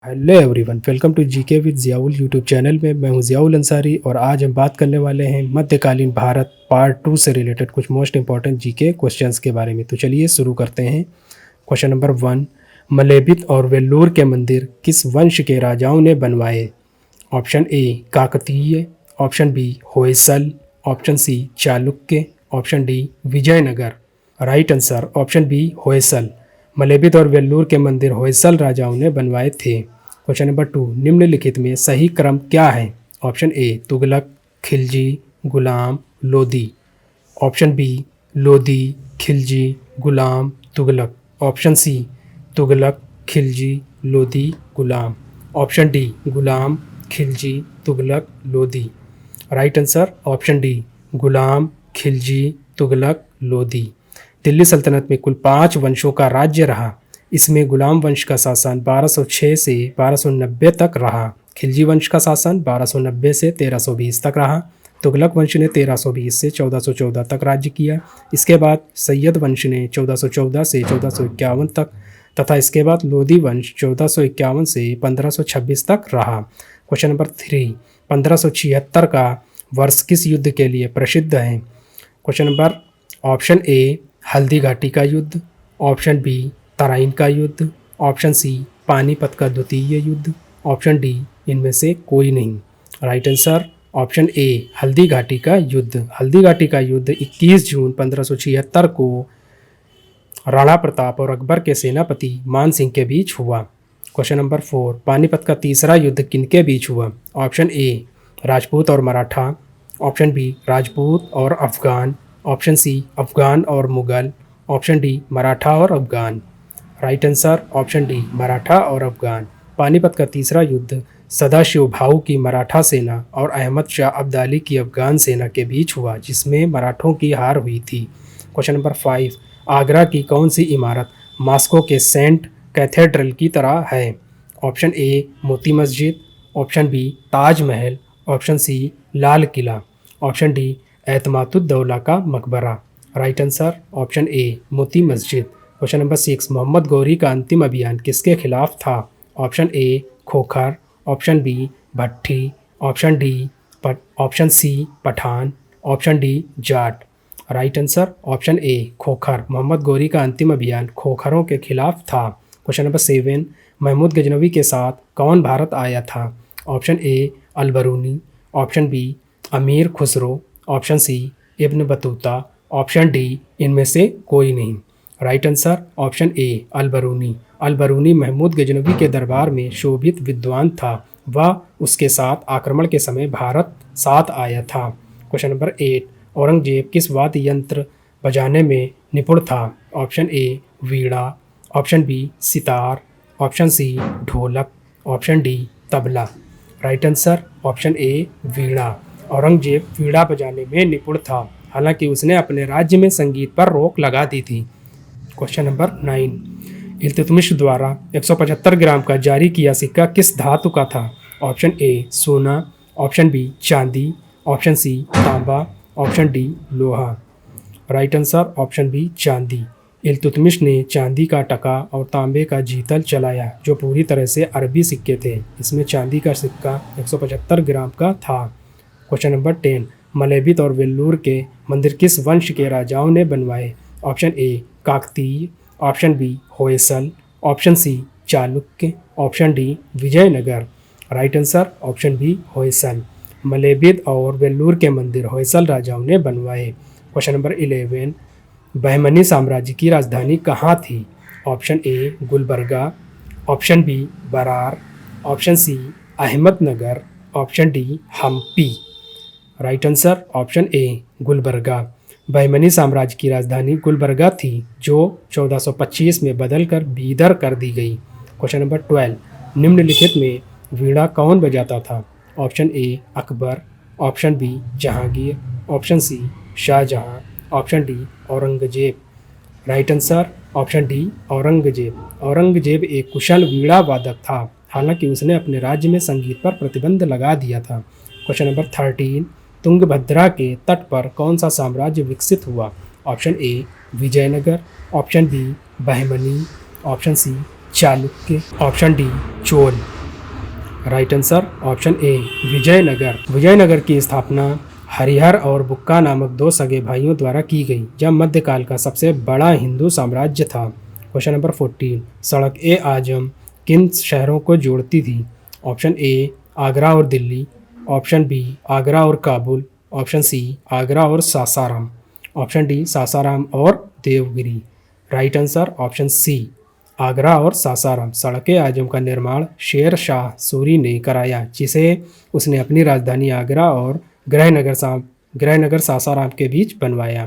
Hello everyone, welcome to GK with Ziaul YouTube channel में। मैं हूं ज़ियाउल अंसारी और आज हम बात करने वाले हैं मध्यकालीन भारत पार्ट 2 से रिलेटेड कुछ मोस्ट इंपॉर्टेंट जीके क्वेश्चंस के बारे में। तो चलिए शुरू करते हैं। क्वेश्चन नंबर 1, मलेबित और वेल्लोर के मंदिर किस वंश के राजाओं ने बनवाए? Option A Kakatiya, option B Hoysala, option C Chalukya, option D Vijayanagara. Right answer option B Hoysala. Halebid और वेल्लूर के मंदिर होयसल राजाओं ने बनवाए थे। क्वेश्चन नंबर 2, निम्नलिखित में सही क्रम क्या है? Option A Tughlaq, Khilji, Ghulam, Lodi. Option B Lodi, Khilji, Ghulam, Tughlaq. Option C Tughlaq, Khilji, Lodi, Ghulam. Option D Ghulam, Khilji, Tughlaq, Lodi. Right answer option D Ghulam, Khilji, Tughlaq, Lodi. Delhi सल्तनत में कुल 5 वंशों का राज्य रहा। इसमें गुलाम वंश का शासन 1206 से 1290 तक रहा। खिलजी वंश का शासन 1290 से 1320 तक रहा। तुगलक वंश ने 1320 से 1414 तक राज्य किया। इसके बाद सैयद वंश ने 1414 से 1451 तक तथा इसके बाद लोदी वंश 1451 से 1526 तक रहा। क्वेश्चन नंबर 3, 1576 का वर्ष किस युद्ध के लिए प्रसिद्ध है? Question number option A Haldi Ghati का युद्ध, ऑप्शन बी तराइन का युद्ध, ऑप्शन सी पानीपत का द्वितीय युद्ध, ऑप्शन डी इनमें से कोई नहीं। राइट आंसर ऑप्शन ए हल्दी घाटी का युद्ध। हल्दी घाटी का युद्ध 21 जून 1576 को राणा प्रताप और अकबर के सेनापति मान सिंह के बीच हुआ। क्वेश्चन नंबर 4, पानीपत का तीसरा युद्ध किनके बीच हुआ? ऑप्शन ए राजपूत और मराठा, ऑप्शन बी राजपूत और अफगान, ऑप्शन सी अफगान और मुगल, ऑप्शन डी मराठा और Afghan. Right answer option D Maratha और अफगान। पानीपत का तीसरा युद्ध सदाशिव भाऊ की मराठा सेना और अहमद शाह अब्दाली की अफगान सेना के बीच हुआ, जिसमें मराठों की हार हुई थी। क्वेश्चन नंबर 5, आगरा की कौन सी इमारत मॉस्को के सेंट कैथेड्रल की तरह है? Option A Moti Masjid, option B Taj Mahal, option C Lal Qila, option D Itmaduddaula का मकबरा। Right answer option A Moti मस्जिद। क्वेश्चन नंबर 6, मोहम्मद गौरी का अंतिम अभियान किसके खिलाफ था? Option A Khokhar, option B Bhatti, option D option C Pathan, option D Jat. Right answer option A Khokhar. Mohammad Ghori का अंतिम अभियान खोखरों के खिलाफ था। क्वेश्चन नंबर 7, महमूद गजनवी के साथ कौन भारत आया था? Option A Alberuni, option B Amir Khusro, option C Ibn Battuta, option D इनमें से कोई नहीं। Right answer option A Alberuni. Alberuni Mahmud Ghaznavi के दरबार में शोभित विद्वान था। वह उसके साथ आक्रमण के समय भारत साथ आया था। क्वेश्चन नंबर 8, औरंगजेब किस वाद्य यंत्र बजाने में निपुण था? Option A veena, option B sitar, option C dholak, option D tabla. Right answer option A veena. Aurangzeb veena बजाने में निपुण था, हालांकि उसने अपने राज्य में संगीत पर रोक लगा दी थी। क्वेश्चन नंबर 9, इल्तुतमिश द्वारा 175 ग्राम का जारी किया सिक्का किस धातु का था? ऑप्शन ए सोना, ऑप्शन बी चांदी, ऑप्शन सी तांबा, ऑप्शन डी लोहा। राइट आंसर ऑप्शन बी चांदी। इल्तुतमिश ने चांदी का टका और तांबे का जीतल चलाया, जो पूरी तरह से अरबी सिक्के थे। इसमें चांदी का सिक्का 175 ग्राम का था। क्वेश्चन नंबर 10, मलेबित और वेल्लूर के मंदिर किस वंश के राजाओं ने बनवाए? Option A Kakatiya, option B Hoysala, option C Chalukya, option D Vijayanagara. Right answer option B Hoysala. Halebid और वेल्लूर के मंदिर होयसल राजाओं ने बनवाए। क्वेश्चन नंबर 11, बहमनी साम्राज्य की राजधानी कहाँ थी? Option A Gulbarga, option B Berar, option C Ahmednagar, option D Hampi. Right answer option A Gulbarga. Bahmani साम्राज्य की राजधानी गुलबर्गा थी, जो 1425 में बदलकर बीदर कर दी गई। क्वेश्चन नंबर 12, निम्नलिखित में वीणा कौन बजाता था? Option A Akbar, option B Jahangir, option C Shahjahan, option D Aurangzeb. Right answer option D Aurangzeb. Aurangzeb एक कुशल वीणा वादक था, हालांकि उसने अपने राज्य में संगीत पर प्रतिबंध लगा दिया था। क्वेश्चन नंबर 13, तुंगभद्रा के तट पर कौन सा साम्राज्य विकसित हुआ? Option A Vijayanagar, option B Bahmani, option C Chalukya, option D Chola. Right answer option A Vijayanagar. Vijayanagar की स्थापना हरिहर और बुक्का नामक दो सगे भाइयों द्वारा की गई, जब मध्यकाल का सबसे बड़ा हिंदू साम्राज्य था। क्वेश्चन नंबर 14, सड़क ए आजम किन शहरों को जोड़ती थी? ऑप्शन ए आगरा और दिल्ली, ऑप्शन बी आगरा और काबुल, ऑप्शन सी आगरा और सासाराम, ऑप्शन डी सासाराम और Devagiri. Right answer option C Agra और सासाराम। सड़क ए आजम का निर्माण शेर शाह सूरी ने कराया, जिसे उसने अपनी राजधानी आगरा और गृहनगर सासाराम के बीच बनवाया।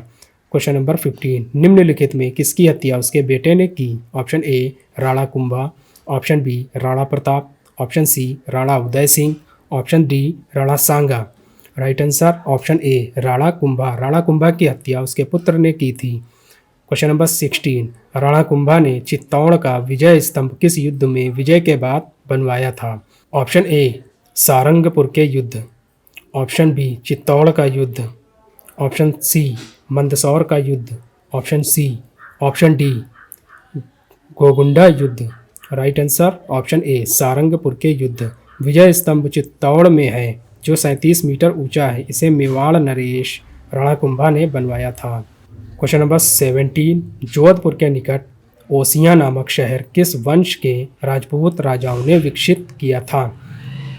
क्वेश्चन नंबर 15, निम्नलिखित में किसकी हत्या उसके बेटे ने की? Option A Rana Kumbha, option B Rana Pratap, option C Rana Uday Singh, option D Rana Sanga. Right answer option A Rana Kumbha. Rana Kumbha की हत्या उसके पुत्र ने की थी। क्वेश्चन नंबर 16, राणा कुंभा ने चित्तौड़ का विजय स्तंभ किस युद्ध में विजय के बाद बनवाया था? ऑप्शन ए सारंगपुर के युद्ध, ऑप्शन बी चित्तौड़ का युद्ध, ऑप्शन सी मंदसौर का युद्ध, ऑप्शन डी गोगुंडा युद्ध। राइट आंसर ऑप्शन ए सारंगपुर के युद्ध। विजय स्तंभ चित्तौड़ में है, जो 37 मीटर ऊंचा है। इसे मेवाड़ नरेश राणा कुंभा ने बनवाया था। क्वेश्चन नंबर 17, जोधपुर के निकट ओसियां नामक शहर किस वंश के राजपूत राजाओं ने विकसित किया था?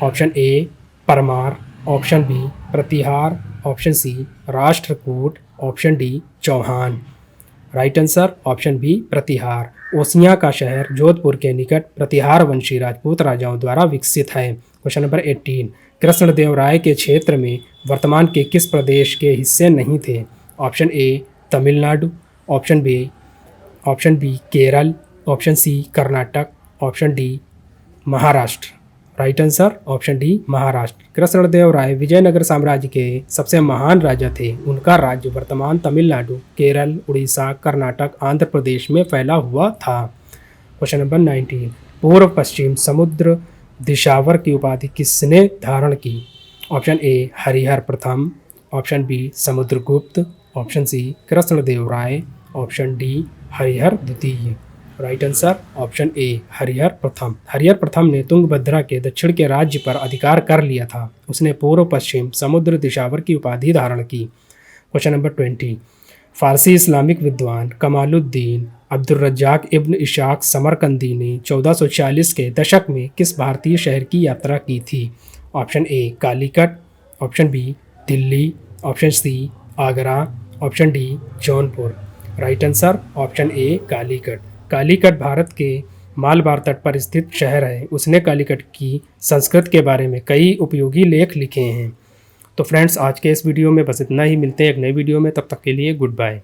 Option A Parmar, option B Pratihara, option C Rashtrakuta, option D Chauhan. Right answer option B Pratihara. Osian का शहर जोधपुर के निकट प्रतिहार वंशी राजपूत राजाओं द्वारा विकसित है। क्वेश्चन नंबर 18, कृष्णदेवराय के क्षेत्र में वर्तमान के किस प्रदेश के हिस्से नहीं थे? Option A Tamil Nadu, option B Kerala, option C Karnataka, option D Maharashtra. Right answer option D Maharashtra. Krishnadevaraya Vijayanagar साम्राज्य के सबसे महान राजा थे। उनका राज्य वर्तमान तमिलनाडु, केरल, उड़ीसा, कर्नाटक, आंध्र प्रदेश में फैला हुआ था। क्वेश्चन नंबर 19, पूर्व पश्चिम समुद्र दिशावर की उपाधि किसने धारण की? ऑप्शन ए हरिहर प्रथम, option B Samudragupta, option C Krishnadevaraya, option D Harihara द्वितीय। Right answer option A Harihara प्रथम। हरिहर प्रथम ने तुंगभद्रा के दक्षिण के राज्य पर अधिकार कर लिया था। उसने पूर्व पश्चिम समुद्र दिशावर की उपाधि धारण की। क्वेश्चन नंबर 20, फारसी इस्लामिक विद्वान कमालुद्दीन अब्दुल रज्जाक इब्न इशाक समरकंदी ने 1440 के दशक में किस भारतीय शहर की यात्रा की थी? Option A Calicut, option B Delhi, option C Agra, option D Jaunpur. Right answer option A Calicut. Calicut Bharat के मालबार तट पर स्थित शहर है। उसने कालीकट की संस्कृति के बारे में कई उपयोगी लेख लिखे हैं। तो फ्रेंड्स, आज के इस वीडियो में बस इतना ही। मिलते हैं एक नई वीडियो में, तब तक के लिए गुड बाय।